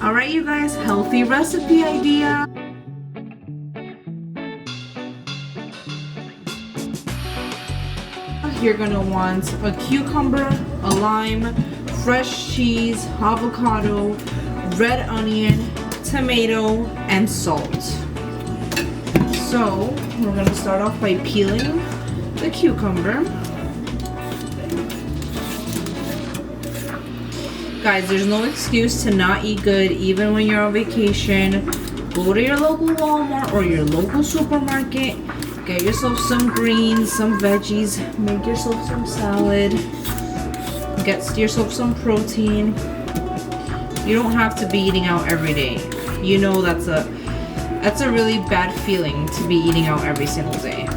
Alright you guys, healthy recipe idea. You're gonna want a cucumber, a lime, fresh cheese, avocado, red onion, tomato, and salt. So we're gonna start off by peeling the cucumber. Guys, there's no excuse to not eat good even when you're on vacation. Go to your local Walmart or your local supermarket. Get yourself some greens, some veggies. Make yourself some salad. Get yourself some protein. You don't have to be eating out every day. You know that's a really bad feeling to be eating out every single day.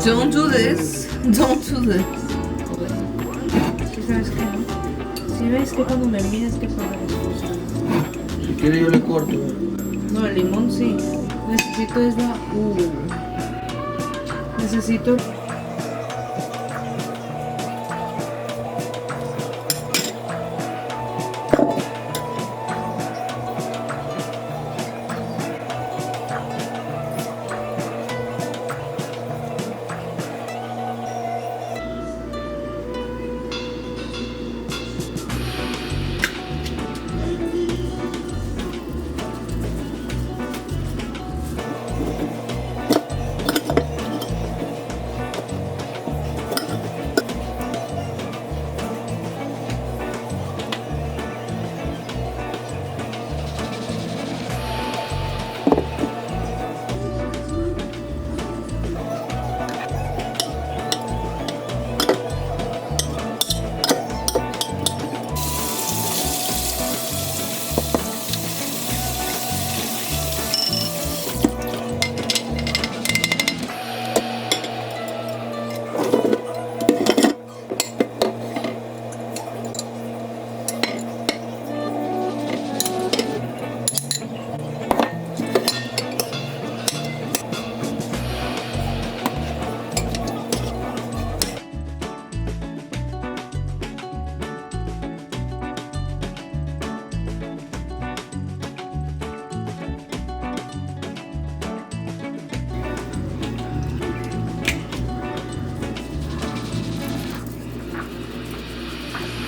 Don't do this. Don't do this. Si ves que cuando me miras que para eso. Si quiere yo le corto. No, el limón sí. Necesito es la... Necesito...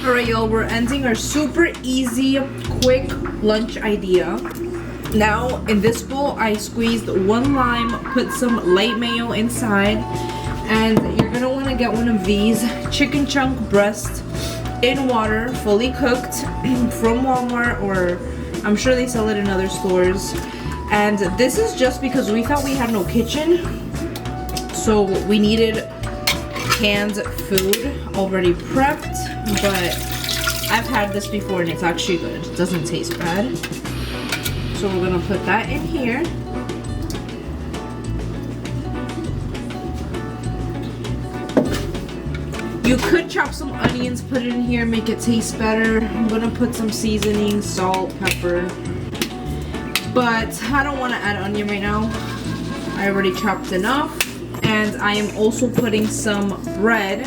Alright y'all, we're ending our super easy, quick lunch idea. Now, in this bowl, I squeezed 1 lime, put some light mayo inside, and you're gonna wanna get one of these chicken chunk breast in water, fully cooked from Walmart, or I'm sure they sell it in other stores. And this is just because we thought we had no kitchen, so we needed canned food already prepped, but I've had this before and it's actually good. It doesn't taste bad. So we're gonna put that in here. You could chop some onions, put it in here, make it taste better. I'm gonna put some seasoning, salt, pepper. But I don't wanna add onion right now. I already chopped enough. And I am also putting some bread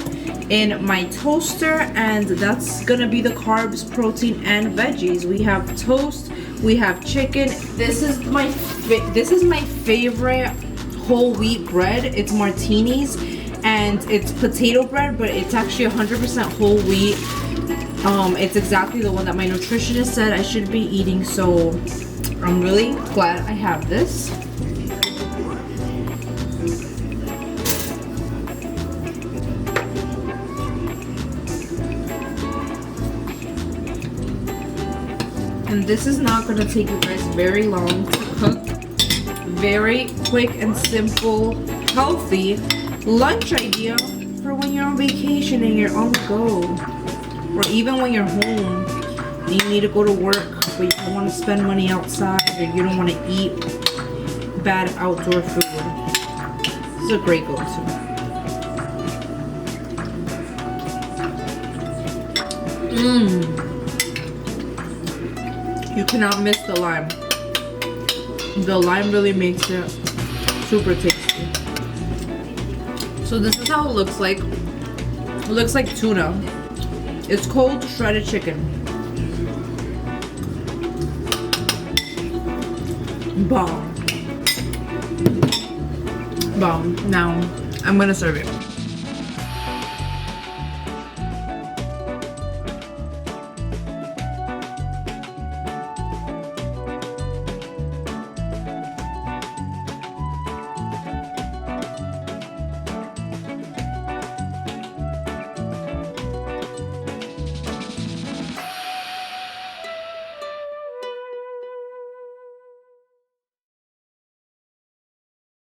in my toaster, and that's gonna be the carbs, protein, and veggies. We have toast, we have chicken. This is my favorite whole wheat bread. It's Martini's, and it's potato bread, but it's actually 100% whole wheat. It's exactly the one that my nutritionist said I should be eating, so I'm really glad I have this. And this is not going to take you guys very long to cook. Very quick and simple, healthy lunch idea for when you're on vacation and you're on the go. Or even when you're home and you need to go to work, but you don't want to spend money outside, or you don't want to eat bad outdoor food. This is a great go-to. You cannot miss the lime. The lime really makes it super tasty. So this is how it looks like. It looks like tuna. It's cold shredded chicken. Bomb. Bomb. Now I'm gonna serve it.